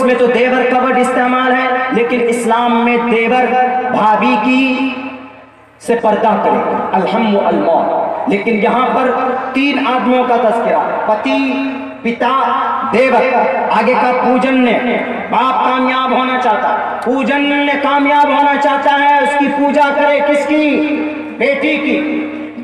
اس میں تو دیور کا ورڈ استعمال ہے، لیکن اسلام میں دیور بھابھی کی سے پردہ کرے، الحم والموت. لیکن یہاں پر 3 آدمیوں کا تذکرہ، پتی، پتا، دیور. آگے کا پوجن نے، باپ کامیاب ہونا چاہتا، پوجن نے کامیاب ہونا چاہتا ہے، اس کی پوجا کرے. کس کی؟ بیٹی کی.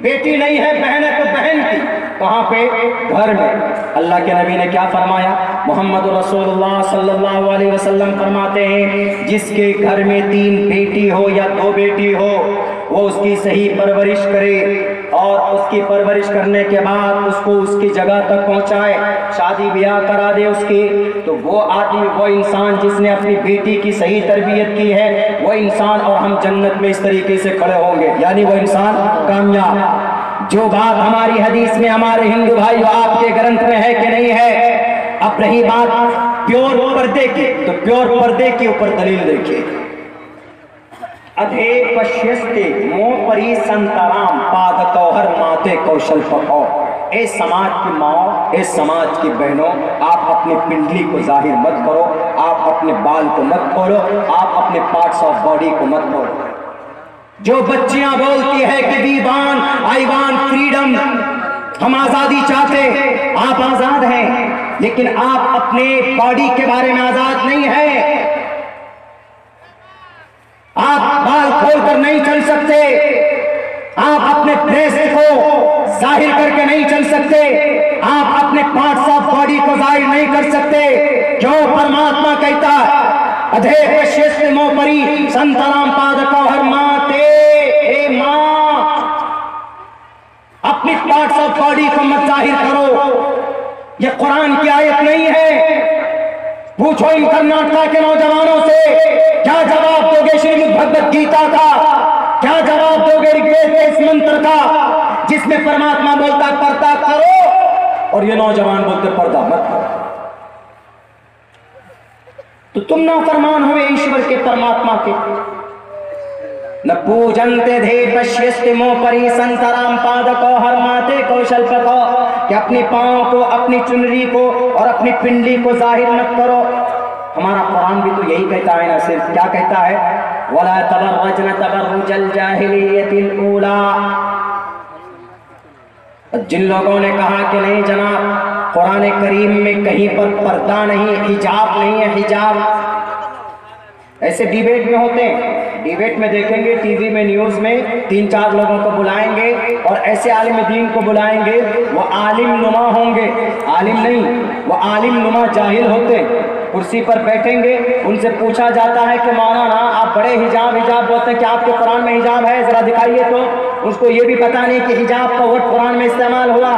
بیٹی نہیں ہے بہن ہے تو بہن کی. کہاں پہ؟ گھر میں. اللہ کے نبی نے کیا فرمایا؟ محمد رسول اللہ صلی اللہ علیہ وسلم فرماتے ہیں جس کے گھر میں 3 بیٹی ہو یا 2 بیٹی ہو، وہ اس کی صحیح پرورش کرے اور اس کی پرورش کرنے کے بعد اس کو اس کی جگہ تک پہنچائے، شادی بیاہ کرا دے اس کی، تو وہ آدمی، وہ انسان جس نے اپنی بیٹی کی صحیح تربیت کی ہے، وہ انسان اور ہم جنت میں اس طریقے سے کھڑے ہوں گے، یعنی وہ انسان کامیاب. جو بات ہماری حدیث میں، ہمارے ہندو بھائی آپ کے گرنتھ میں ہے کہ نہیں ہے؟ اب رہی بات پیور پردے کی، تو پیور پردے کے اوپر دلیل دیکھیے. ادھے پشیستے مو پری سنترام پاد کوہر ماتے کوشل پکو. اے سماج کی ماں، اے سماج کی بہنوں، آپ اپنے پنڈلی کو ظاہر مت کرو، آپ اپنے بال کو مت کھولو، آپ اپنے پارٹس آف باڈی کو مت کھولو. جو بچیاں بولتی ہے کہ we want, I want freedom, ہم آزادی چاہتے، آپ آزاد ہیں، لیکن آپ اپنے باڈی کے بارے میں آزاد نہیں ہیں. آپ بال کھول کر نہیں چل سکتے، آپ اپنے بریسٹ کو ظاہر کر کے نہیں چل سکتے، آپ اپنے پارٹس آف باڈی کو ظاہر نہیں کر سکتے. جو پرماتما کہتا ہے ادھے پشیست مو پری سنترام پاد کوہر ماتے، اے ماں اپنی پارٹس آف باڈی کو مت ظاہر کرو. یہ قرآن کی آیت نہیں ہے. پوچھو ان کرناٹکا کے نوجوانوں سے، کیا جواب دو گے شریمد بھگوت گیتا کا؟ کیا جواب دو گے رگ وید کے اس منتر کا جس میں پرماتما بولتا پردہ کرو اور یہ نوجوان بولتے پردہ مت کرو؟ تو تم نافرمان ہوئے ایشور کے، پرماتما کے. نہ پوجنتے دھے پشیست مو پری سنترام پاد کوہر ماتے کوشل پکو، کہ اپنی پاؤں کو، اپنی چنری کو اور اپنی پنڈلی کو ظاہر مت کرو. ہمارا قرآن بھی تو یہی کہتا ہے نا، صرف کیا کہتا ہے؟ وَلَا تَبَرَّجْنَ تَبَرُّجَ الْجَاهِلِيَّةِ الْأُولَىٰ. جن لوگوں نے کہا کہ نہیں جناب قرآن کریم میں کہیں پر پردہ نہیں، حجاب نہیں ہے، حجاب ایسے ڈیبیٹ میں ہوتے ہیں. ڈیبیٹ میں دیکھیں گے ٹی وی میں، نیوز میں 3-4 لوگوں کو بلائیں گے اور ایسے عالم دین کو بلائیں گے، وہ عالم نما ہوں گے، عالم نہیں، وہ عالم نما جاہل ہوتے ہیں. کرسی پر بیٹھیں گے، ان سے پوچھا جاتا ہے کہ مولانا آپ بڑے حجاب بولتے ہیں، کہ آپ کے قرآن میں حجاب ہے؟ ذرا دکھائیے. تو اس کو یہ بھی پتا نہیں کہ حجاب کا ورڈ قرآن میں استعمال ہوا.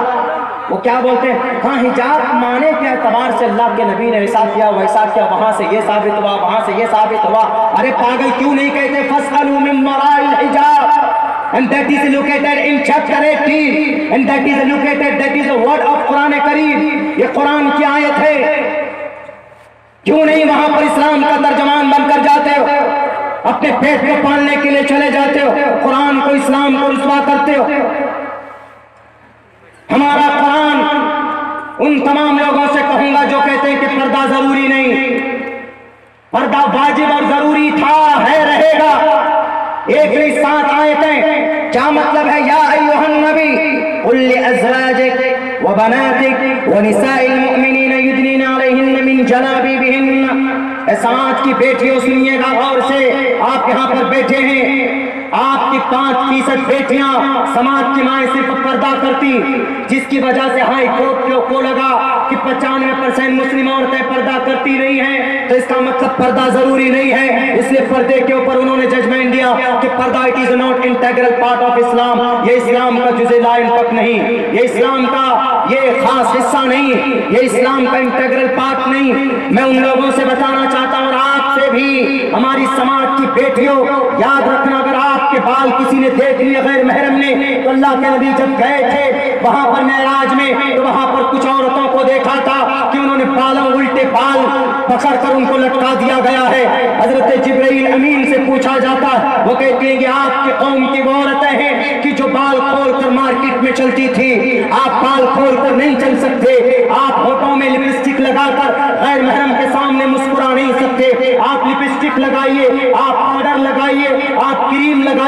وہ کیا بولتے ہیں؟ ہاں حجاب مانے کے اعتبار سے اللہ کے نبی نے ایسا کیا ویسا کیا، وہاں سے یہ ثابت ہوا، وہاں سے یہ ثابت ہوا. ارے پاگل کیوں نہیں کہتے فَاسْأَلُوا مِن وَرَاءِ الْحِجَابِ، and that is located in chapter 18 and that is located, that is the word of قرآن کریم. یہ قرآن کی آیت ہے. کیوں نہیں وہاں پر اسلام کا ترجمان بن کر جاتے ہو، اپنے پیٹ کو پالنے کے لیے چلے جاتے ہو، قرآن کو، اسلام کو رسوا کرتے ہو. ہمارا قرآن ان تمام لوگوں سے کہوں گا جو کہتے ہیں کہ پردہ ضروری نہیں، پردہ واجب اور ضروری تھا، ہے، رہے گا. 1-7 آیتیں. کیا مطلب ہے؟ یا ایھا النبی قل لازواجک وبناتک ونساء المؤمنین یدنین علیہن من جلابیبہن. اے سماج کی بیٹیوں سنیے گا غور سے، آپ یہاں پر بیٹھے ہیں، آپ کی 5% بیٹیاں سماج کی مائیں صرف پردہ کرتی، جس کی وجہ سے ہائی کورٹ کو لگا کہ 95% مسلم عورتیں پردہ کرتی رہی ہیں. تو اس کا مطلب پردہ ضروری نہیں ہے. اس لیے پردے کے اوپر انہوں نے ججمنٹ دیا کہ پردہ it is not integral part of Islam. یہ اسلام کا جزء لا ينفك نہیں، یہ اسلام کا یہ خاص حصہ نہیں، یہ اسلام کا انٹیگرل پارٹ نہیں. میں ان لوگوں سے بتانا چاہتا ہوں اور آپ سے بھی، ہماری سماج کی بیٹیوں، یاد رکھنا اگر آپ کے بال کسی نے دیکھ لیے غیر محرم نے، تو اللہ کے نبی جب گئے تھے وہاں پر معراج میں، تو وہاں پر کچھ عورتوں کو دیکھا تھا کہ انہوں نے بالوں الٹے بال پکڑ کر ان کو لٹکا دیا گیا ہے. حضرت جبرائیل امین سے پوچھا جاتا ہے، وہ کہتے ہیں کہ آپ کی قوم کی وہ عورتیں ہیں کہ جو بال کھول کر مارکیٹ میں چلتی تھی، آپ بال کھول کر نہیں چل سکتے، آپ ہونٹوں میں لپسٹک لگا کر غیر محرم کے سامنے مسکرانے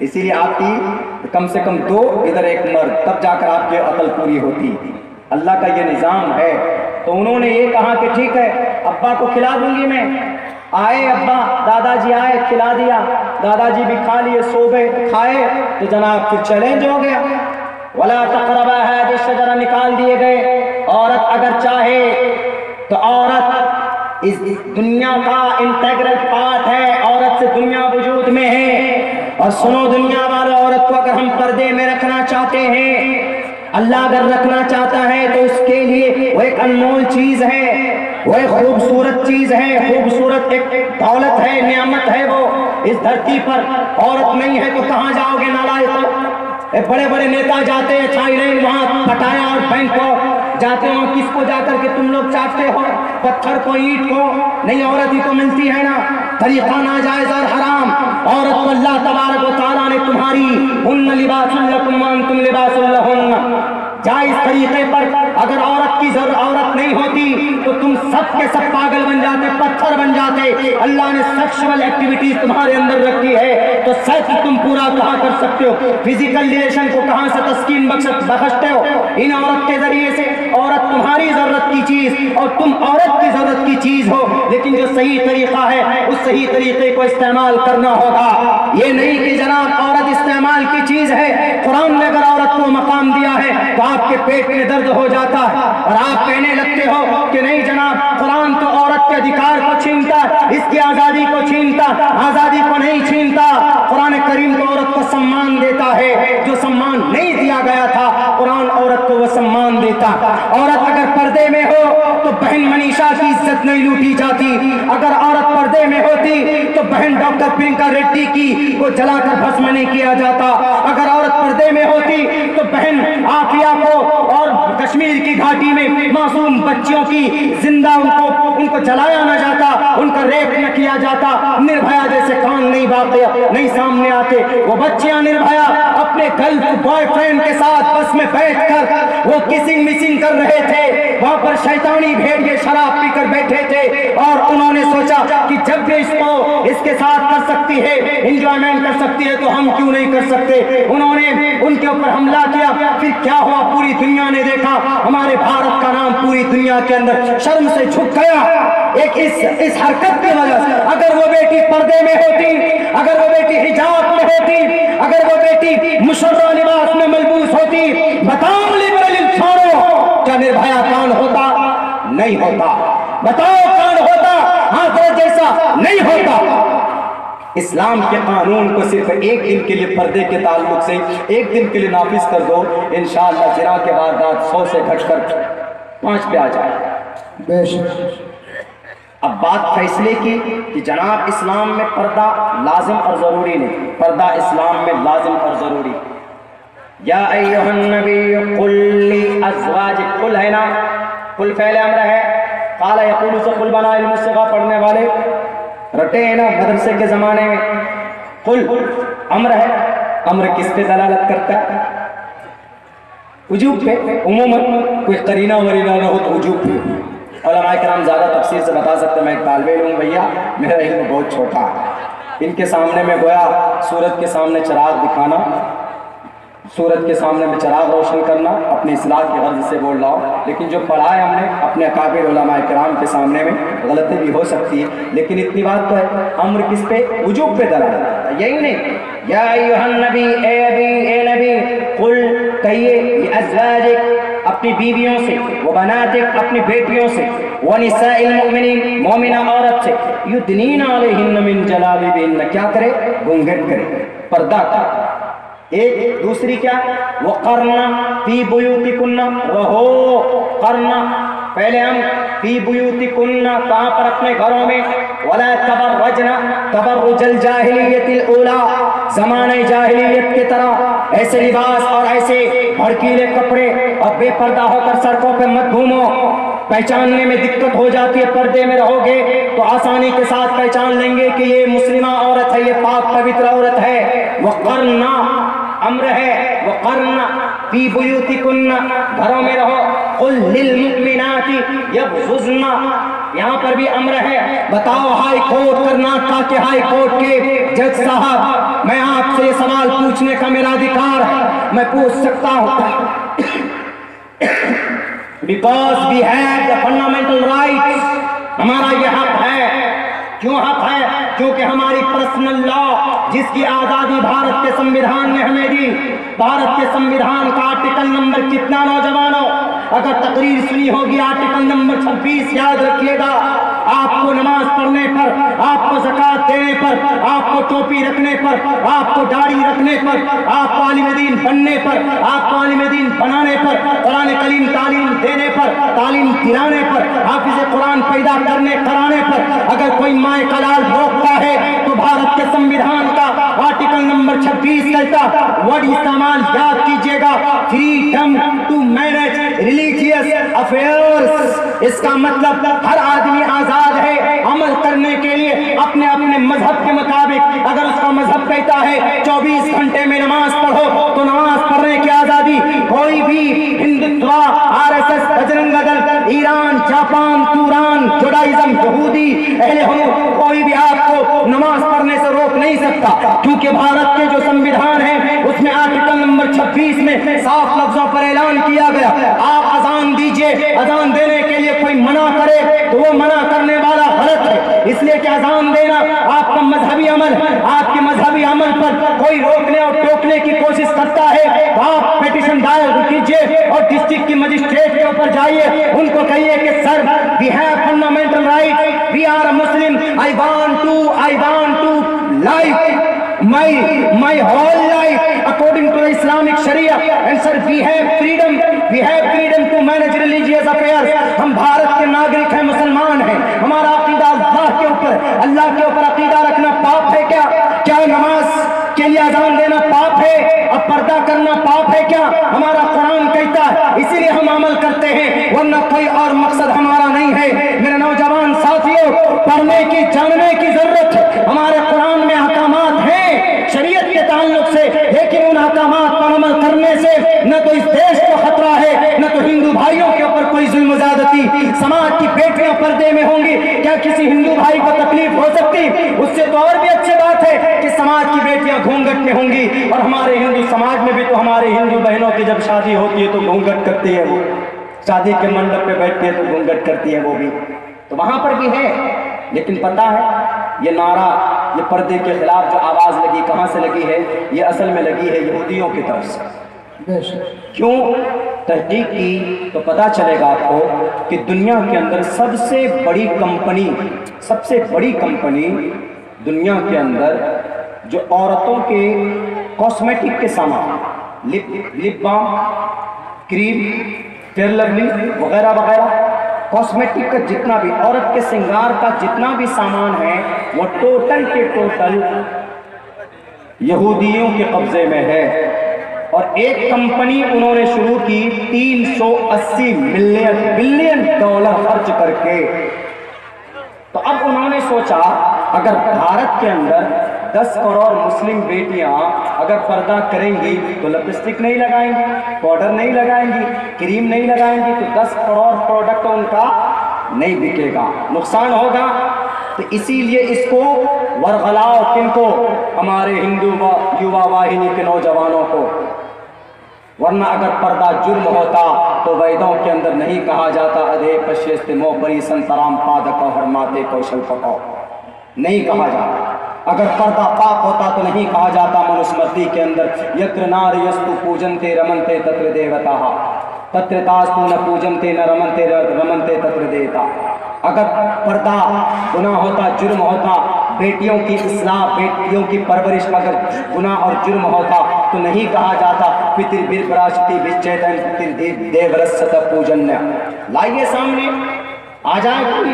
اسی لیے آپ کی کم سے کم 2 ادھر 1 مرد، تب جا کر آپ کی عقل پوری ہوتی۔ اللہ کا یہ نظام ہے۔ تو انہوں نے یہ کہا کہ ٹھیک ہے ابا کو کھلا دوں گی میں۔ آئے ابا، دادا جی آئے، کھلا دیا، دادا جی بھی کھا لیے، سو گئے، کھائے تو جناب پھر چیلنج ہو گیا، ولا تقربا هذه الشجرہ نکال دیے گئے۔ عورت اگر چاہے تو عورت اس دنیا کا انٹیگرل پارٹ ہے، عورت سے دنیا وجود میں ہے۔ اور سنو دنیا والے، عورت کو اگر ہم پردے میں رکھنا چاہتے ہیں، اللہ اگر رکھنا چاہتا ہے تو اس کے لیے وہ ایک انمول چیز ہے، وہ ایک خوبصورت چیز ہے، خوبصورت ایک دولت ہے، نعمت ہے وہ اس دھرتی پر۔ عورت نہیں ہے تو کہاں جاؤ گے نالائقو؟ بڑے بڑے نیتا جاتے ہیں تھائی لینڈ، وہاں پٹایا اور بینکاک جاتے ہیں، کس کو جا کر کے تم لوگ چاٹتے ہو؟ پتھر کو، اینٹ کو؟ نہیں، عورت ہی تو ملتی ہے نا۔ طریقہ ناجائز اور حرام۔ عورت کو اللہ تبارک و تعالیٰ نے تمہاری ہن لباس لکم وانتم لباس لہن، جائز طریقے پر اگر عورت کی عورت نہیں ہوتی تو تم سب کے سب پاگل بن جاتے، پتھر بن جاتے۔ اللہ نے سیکشول ایکٹیویٹیز تمہارے اندر رکھی ہے تو سیکس تم پورا کہاں کر سکتے ہو؟ فزیکل ریلیشن کو کہاں سے تسکین بخشتے ہو؟ ان عورت کے ذریعے سے۔ عورت تمہاری ضرورت کی چیز اور تم عورت کی ضرورت کی چیز ہو، لیکن جو صحیح طریقہ ہے اس صحیح طریقے کو استعمال کرنا ہوگا۔ یہ نہیں کہ جناب عورت استعمال کی چیز ہے، قرآن نے اگر عورت کو مقام دیا ہے تو آپ کے پیٹ میں درد ہو جاتا ہے اور آپ کہنے لگتے ہو کہ نہیں جناب قرآن تو عورت کے ادھیکار کو چھینتا، اس کی آزادی کو چھینتا، آزادی کو نہیں چھینتا۔ قرآن کریم تو عورت کو سمان دیتا ہے، جو سمان نہیں دیا گیا تھا قرآن عورت کو وہ سمان دیتا۔ عورت اگر پردے میں ہو تو بہن منیشا کی عزت نہیں لوٹی جاتی، اگر عورت پردے میں ہوتی تو بہن ڈاکٹر پرینکا ریڈی کی کو جلا کر بھسم نہیں کیا جاتا، اگر عورت پردے میں ہوتی تو بہن عافیہ کو اور کشمیر کی گھاٹی میں معصوم بچیوں کی زندہ ان کو جلایا نہ جاتا، ان کا ریپ نہ کیا جاتا، نربھیا جیسے کان نہیں سامنے آتے۔ وہ بچیاں نربھیا اپنے گرل بوائے فرینڈ کے ساتھ بس میں بیٹھ کر وہ کسنگ مسنگ کر رہے تھے، وہاں پر شیطانی بھیڑیے شراب پی کر بیٹھے تھے اور انہوں نے سوچا کہ جب بھی اس کے ساتھ کر سکتی ہے، انجوائمنٹ کر سکتی ہے تو ہم کیوں نہیں کر سکتے۔ انہوں نے ان کے اوپر حملہ کیا، پھر کیا ہوا پوری دنیا نے دیکھا، ہمارے بھارت کا نام پوری دنیا کے اندر شرم سے جھک گیا ایک اس حرکت کی وجہ سے۔ اگر وہ بیٹی پردے میں ہوتی، اگر وہ بیٹی حجاب میں ہوتی، اگر وہ بیٹی مشرہ لباس میں ملبوس ہوتی، بتاؤ لبرل انسانوں کیا نربھیا کان ہوتا؟ نہیں ہوتا۔ بتاؤ کان ہوتا؟ حضرت جیسا نہیں ہوتا۔ اسلام کے قانون کو صرف ایک دن کے لیے پردے کے تعلق سے ایک دن کے لیے نافذ کر دو، انشاءاللہ زنا کے واردات 100 سے گھٹ کر 5 پہ آ جائے۔ بے شک۔ اب بات فیصلے کی کہ جناب اسلام میں پردہ لازم اور ضروری نہیں، پردہ اسلام میں لازم اور ضروری۔ یا ایھا النبی قل لازواجک، قل ہے نا، قل فعل امر ہے، قال یقول سے قل بنا، علم الصغا پڑھنے والے رٹے ہیں نا مدرسے کے زمانے میں۔ قل امر ہے، امر کس پہ دلالت کرتا ہے؟ وجوب پہ، عموماً کوئی قرینہ ورینہ نہ ہو تو وجوب پہ۔ علماء کرام زیادہ تفصیل سے بتا سکتے، میں ایک طالب علم ہوں بھیا، میرا علم بہت چھوٹا ہے۔ ان کے سامنے میں گویا سورج کے سامنے چراغ دکھانا، سورج کے سامنے میں چراغ روشن کرنا اپنی اصلاح کی غرض سے بول رہا ہوں، لیکن جو پڑھا ہے ہم نے اپنے اکابر علماء کرام کے سامنے میں غلطی بھی ہو سکتی ہے، لیکن اتنی بات تو ہے امر کس پہ؟ وجوب پہ دلالت کرتا ہے، یہی نہیں۔ یا ایھا النبی، اے نبی، قل کہیے لازواجک اپنی بیویوں سے، وبناتک اپنی بیٹیوں سے، ونساء المؤمنین مومنہ عورت سے، یدنین علیہن من جلابیبہن، کیا کرے؟ گھونگھٹ کرے، پردہ کرے۔ ایک دوسری کیا؟ وقرن فی بیوتکن، رہو قرن، پہلے ہم فی بیوتکن کہاں پر؟ اپنے گھروں میں۔ ولا تبرجن تبرج الجاہلیت الاولی، زمانہ جاہلیت کی طرح ایسے لباس اور ایسے بھڑکیلے کپڑے اور بے پردہ ہو کر سڑکوں پہ مت گھومو، پہچاننے میں دقت ہو جاتی ہے۔ پردے میں رہو گے تو آسانی کے ساتھ پہچان لیں گے کہ یہ مسلمہ عورت ہے، یہ پاک پوتر عورت ہے۔ وقرن امر ہے، وقرن فی بیوتکن، گھروں میں رہو۔ قل للمؤمنات یغضضن، یہاں پر بھی امر ہے، بتاؤ ہائی کورٹ کرناٹک کے ہائی کورٹ کے جج صاحب، میں آپ سے یہ سوال پوچھنے کا میرا ادھیکار ہے، میں پوچھ سکتا ہوں because we have the fundamental rights، ہمارا یہ حق ہے۔ کیوں حق ہے؟ کیونکہ ہماری پرسنل لا جس کی آزادی بھارت کے سمویدھان نے ہمیں دی، بھارت کے سمویدھان کا آرٹیکل نمبر کتنا نوجوانوں؟ اگر تقریر سنی ہوگی آرٹیکل نمبر 26، یاد رکھیے گا، آپ کو نماز پڑھنے پر، آپ کو زکوٰۃ دینے پر، آپ کو ٹوپی رکھنے پر، آپ کو داڑھی رکھنے پر، آپ کو عالم دین بننے پر، آپ کو عالم دین بنانے پر، قرآن کریم تعلیم دینے پر، تعلیم دلانے پر، حافظ قرآن پیدا کرانے پر اگر کوئی مائیں کا لال روکتا ہے تو بھارت کے سمویدھان کا آرٹیکل نمبر 26 کہتا ورڈ استعمال یاد کیجئے گا، freedom to manage religious affairs. اس کا مطلب ہر آدمی آزاد ہے عمل کرنے کے لیے اپنے اپنے مذہب کے مطابق۔ اگر اس کا مذہب کہتا ہے 24 گھنٹے میں نماز پڑھو تو نماز پڑھنے کی آزادی۔ کوئی بھی ہندوتوا، RSS، بجرنگ دل، ایران، جاپان، توران، جوڈائزم، یہودی، اہل حنوف، کوئی بھی آپ کو نماز پڑھنے سے روک نہیں سکتا، کیونکہ بھارت کے جو سمویدھان ہے اس میں آرٹیکل نمبر 26 میں صاف لفظوں پر اعلان کیا گیا، آپ اذان دیجئے، اذان دینے کے لیے کوئی منع کرے تو وہ منع کرنے والا غلط ہے، اس لیے کہ اذان دینا آپ کا مذہبی عمل ہے، آپ کے مذہبی عمل پر کوئی روکنے اور ٹوکنے کی کوشش کرتا ہے تو آپ پیٹیشن دائر کیجئے اور ڈسٹرکٹ کی مجسٹریٹ کے اوپر جائیے، ان کو کہیے کہ سر we have fundamental rights, we are a Muslim, I want to live my whole life according to the Islamic Sharia, and sir we have freedom to manage religious affairs۔ ہم بھارت کے ناگرک ہیں، مسلمان ہیں، ہمارا عقیدہ اللہ کے اوپر عقیدہ رکھنا پاپ ہے کیا نماز کے لیے اذان دینا پاپ ہے؟ اب پردہ کرنا پاپ ہے کیا؟ ہمارا قرآن کہتا ہے، اسی لیے ہم عمل کرتے ہیں، ورنہ کوئی اور مقصد ہمارا نہیں ہے۔ میرے نوجوان ساتھیوں، پڑھنے کی، جاننے کی ضرورت ہے۔ ہمارے قرآن میں احکامات ہیں شریعت کے تعلق سے، لیکن ان احکامات پر عمل کرنے سے نہ تو اس دیش کو خطرہ ہے، نہ تو ہندو بھائیوں کے اوپر کوئی ظلم و زیادتی۔ سماج کی بیٹیاں پردے میں ہوں گی، کیا کسی ہندو بھائی کو تکلیف ہو سکتی؟ اس سے تو اور بھی اچھی بات ہے کہ سماج کی بیٹیاں گھونگھٹ میں ہوں گی، اور ہمارے ہندو سماج میں بھی تو ہمارے ہندو بہنوں کی جب شادی ہوتی ہے تو گھونگھٹ کرتی ہے، وہ شادی کے منڈپ پہ بیٹھتے ہیں تو گھونگھٹ کرتی ہے وہ بھی، تو وہاں پر بھی ہے۔ لیکن پتہ ہے یہ نعرہ، یہ پردے کے خلاف جو آواز لگی کہاں سے لگی ہے؟ یہ اصل میں لگی ہے یہودیوں کی طرف سے۔ کیوں؟ تحقیق کی تو پتہ چلے گا آپ کو کہ دنیا کے اندر سب سے بڑی کمپنی دنیا کے اندر جو عورتوں کے کاسمیٹک کے سامان، لپ بام، کریم، فیئر لولی وغیرہ وغیرہ، کاسمیٹک کا جتنا بھی، عورت کے سنگار کا جتنا بھی سامان ہے، وہ ٹوٹل کے ٹوٹل یہودیوں کے قبضے میں ہے۔ اور ایک کمپنی انہوں نے شروع کی 380 بلین ڈالر خرچ کر کے۔ تو اب انہوں نے سوچا اگر بھارت کے اندر 10 کروڑ مسلم بیٹیاں اگر پردہ کریں گی تو لپسٹک نہیں لگائیں گی، پاؤڈر نہیں لگائیں گی، کریم نہیں لگائیں گی، تو 10 کروڑ پروڈکٹ ان کا نہیں بکے گا، نقصان ہوگا۔ تو اسی لیے اس کو ورغلاؤ، کن کو؟ ہمارے ہندو یووا واہنی کے نوجوانوں کو۔ ورنہ اگر پردہ جرم ہوتا تو ویدوں کے اندر نہیں کہا جاتا ادھے پشیست مو پری سنترام پادکو ہرماتے کوشل پکو، نہیں کہا جاتا۔ اگر پردہ پاک ہوتا تو نہیں کہا جاتا منوسمرتی کے اندر یتر ناریستو پوجنتے رمنتے تتر دیوتاہ تتر تاستو نہ پوجنتے نہ رمنتے تتر دیتا۔ اگر پردہ گناہ ہوتا، جرم ہوتا، بیٹیوں کی اصلاح، بیٹیوں کی پرورش اگر گناہ اور جرم ہوتا تو نہیں کہا جاتا پتر بیر پراشتی بچیتن پتر دیورست پوجنیہ۔ لائیے سامنے آ جائے کوئی،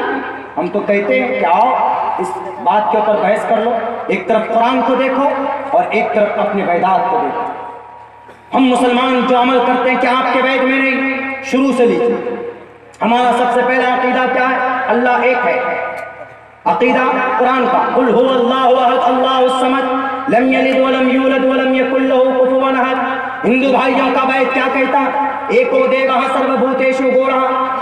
ہم تو کہتے ہیں کہ آؤ اس بات کے اوپر بحث کر لو، ایک طرف قرآن کو دیکھو اور ایک طرف اپنے ویدات کو دیکھو۔ ہم مسلمان جو عمل کرتے ہیں کہ آپ کے وید میں نہیں، شروع سے لیجیے۔ ہمارا سب سے پہلا عقیدہ کیا ہے؟ اللہ ایک ہے، عقیدہ قرآن کا، قل هو اللہ احد اللہ الصمد لم یلد ولم یولد ولم یکن لہ کفوا احد۔ ہندو بھائیوں کا بیت کیا کہتا؟ ایکو دیوہ سرو بھوتیشو گورہ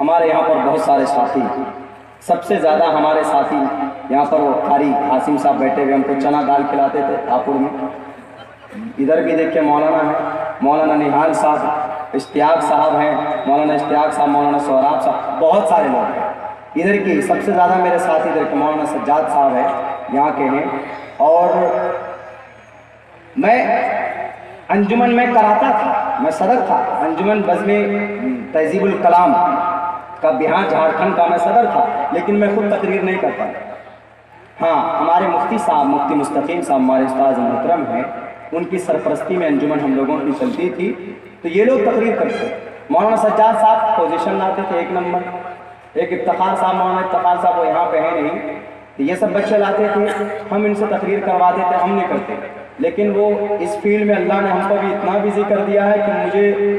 ہمارے یہاں پر بہت سارے ساتھی، سب سے زیادہ ہمارے ساتھی یہاں پر وہ قاری قاسم صاحب بیٹھے ہوئے ہم کو چنا دال کھلاتے تھے ہاپوڑ میں. ادھر بھی دیکھیں مولانا ہے، مولانا نہال صاحب، اشتیاق صاحب ہیں، مولانا اشتیاق صاحب، مولانا سہراب صاحب، بہت سارے لوگ ہیں. ادھر کی سب سے زیادہ میرے ساتھی ادھر کے مولانا سجاد صاحب ہیں، یہاں کے ہیں. اور میں انجمن میں کراتا تھا، میں صدر تھا انجمن بزم تہذیب الکلام کا بہار جھارکھنڈ کا میں صدر تھا، لیکن میں خود تقریر نہیں کرتا. ہاں ہمارے مفتی صاحب مفتی مستقیم صاحب ہمارے استاد محترم ہیں، ان کی سرپرستی میں انجمن ہم لوگوں کی چلتی تھی، تو یہ لوگ تقریر کرتے. مولانا سجاد صاحب پوزیشن لاتے تھے 1 نمبر، ایک افتخار صاحب، مولانا افتخار صاحب وہ یہاں پہ ہیں نہیں، تو یہ سب بچے لاتے تھے، ہم ان سے تقریر کرواتے تھے، ہم نہیں کرتے. لیکن وہ اس فیلڈ میں اللہ نے ہم کو بھی اتنا بزی کر دیا ہے کہ مجھے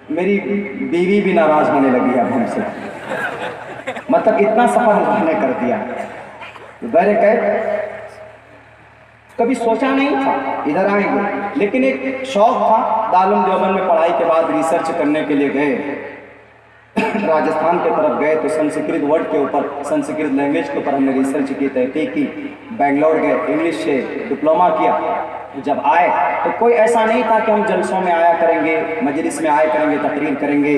میری بیوی بھی ناراض ہونے لگی ہے ہم سے، مطلب اتنا سفر اللہ نے کر دیا. کبھی سوچا نہیں تھا ادھر آئیں گے، لیکن ایک شوق تھا. دارالعلوم دیوبند میں پڑھائی کے بعد ریسرچ کرنے کے لیے گئے، راجستھان کے طرف گئے تو سنسکرت ورڈ کے اوپر، سنسکرت لینگویج کے اوپر ہم نے ریسرچ کی، تحقیق کی. بنگلور گئے، انگلش سے ڈپلوما کیا. جب آئے تو کوئی ایسا نہیں تھا کہ ہم جلسوں میں آیا کریں گے، مجلس میں آیا کریں گے، تقریر کریں گے.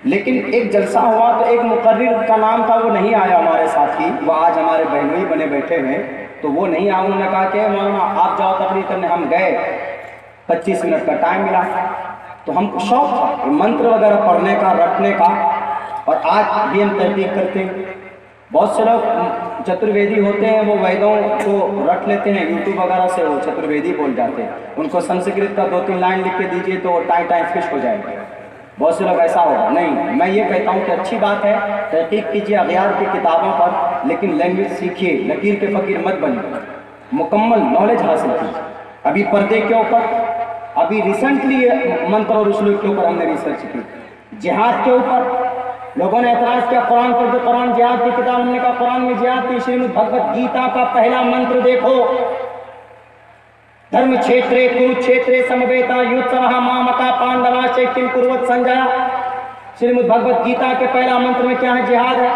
لیکن ایک جلسہ ہوا تو ایک مقرر کا نام تھا، وہ نہیں آیا ہمارے ساتھی، وہ آج ہمارے بہنوئی بنے بیٹھے ہیں، تو وہ نہیں آیا. انہوں نے کہا کہ مولانا آپ جاؤ تقریر کرنے. ہم گئے، 25 منٹ کا ٹائم ملا، تو ہم کو شوق تھا منتر وغیرہ پڑھنے کا، رٹنے کا، اور آج بھی ہم تحقیق کرتے ہیں. بہت سے لوگ چترویدی ہوتے ہیں، وہ ویدوں کو رٹ لیتے ہیں، یوٹیوب وغیرہ سے وہ چترویدی بول جاتے ہیں. ان کو سنسکرت کا 2-3 لائن لکھ کے دیجئے تو ٹائم فش ہو جائے گا. بہت سے لوگ ایسا ہوگا. نہیں، میں یہ کہتا ہوں کہ اچھی بات ہے، تحقیق کیجئے اغیار کی کتابوں پر، لیکن لینگویج سیکھیے، لکیر کے فقیر مت بنیے، مکمل نالج حاصل کیجئے. ابھی پردے کے اوپر، ابھی ریسنٹلی منتر اور اسلوب کے اوپر ہم نے ریسرچ کی. جہاد کے اوپر لوگوں نے اعتراض کیا، قرآن پڑھ دو، قرآن جہاد کی کتاب. ہم نے کہا قرآن میں جہاد کی، شریمد بھگوت گیتا کا پہلا منتر دیکھو، دھرم چھیترے کورو چھیترے سمویتا یوتسوہ مامکا پانڈوا شیکھم کروت سنجیا. شریمد بھگوت گیتا کے پہلا منتر میں کیا ہے؟ جہاد ہے.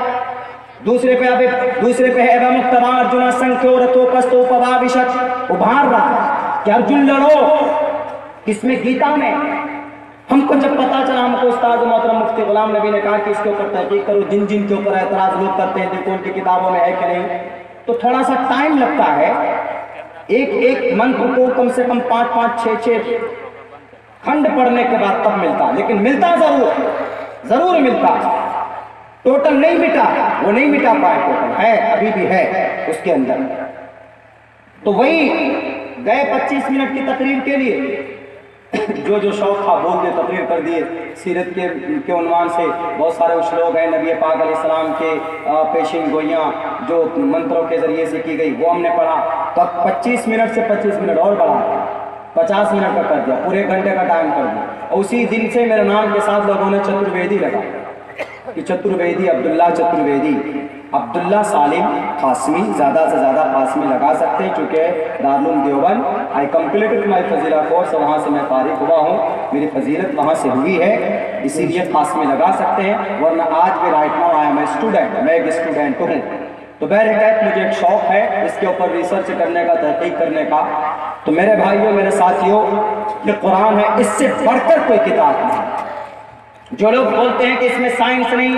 دوسرے پہ ہے مکتبا ارجنا سنکھیو رتو کستو پواوشت، ابھار رہا ہے کہ ارجن لڑو. کس میں؟ گیتا میں. ہم کو جب پتا چلا، ہم کو استاد محترم مفتی غلام نبی نے کہا کہ اس کے اوپر تحقیق کرو، جن جن کے اوپر اعتراض لوگ کرتے ہیں دیکھو ان کی کتابوں میں ہے کہ نہیں. تو تھوڑا سا ٹائم لگتا ہے، ایک منتر کو کم سے کم 5-5 6 کھنڈ پڑھنے کے بعد تب ملتا، لیکن ملتا ضرور ملتا. ٹوٹل نہیں مٹا، وہ نہیں مٹا پائے، ٹوٹل ہے، ابھی بھی ہے اس کے اندر. تو وہی گئے 25 منٹ کی تقریر کے لیے، جو شوق تھا بول دے، تقریر کر دیے. سیرت کے عنوان سے بہت سارے اشلوگ ہیں نبی پاک علیہ السلام کے، پیشین گوئیاں جو منتروں کے ذریعے سے کی گئی، وہ ہم نے پڑھا. تو اب 25 منٹ سے 25 منٹ اور بڑھا، 50 منٹ کا کر دیا، پورے گھنٹے کا ٹائم کر دیا. اور اسی دن سے میرے نام کے ساتھ لوگوں نے چترویدی لگا کہ چترویدی عبداللہ چترویدی. عبداللہ سالم قاسمی، زیادہ سے زیادہ قاسمی لگا سکتے ہیں، چونکہ Darul Uloom Deoband I completed my fazila course, وہاں سے میں فارغ ہوا ہوں، میری فضیلت وہاں سے ہوئی ہے، اسی لیے قاسمی لگا سکتے ہیں. ورنہ آج بھی right now I am a student, میں ایک اسٹوڈنٹ ہوں. تو بہرکیف مجھے ایک شوق ہے اس کے اوپر ریسرچ کرنے کا، تحقیق کرنے کا. تو میرے بھائیوں، میرے ساتھیوں، یہ قرآن ہے، اس سے بڑھ کر کوئی کتاب نہیں. جو لوگ بولتے ہیں کہ اس میں سائنس نہیں،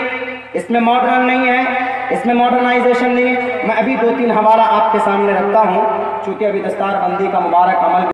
اس میں ماڈرن نہیں ہے، اس میں ماڈرنائزیشن نہیں ہے، میں ابھی 2-3 حوالہ آپ کے سامنے رکھتا ہوں، چونکہ ابھی دستار بندی کا مبارک عمل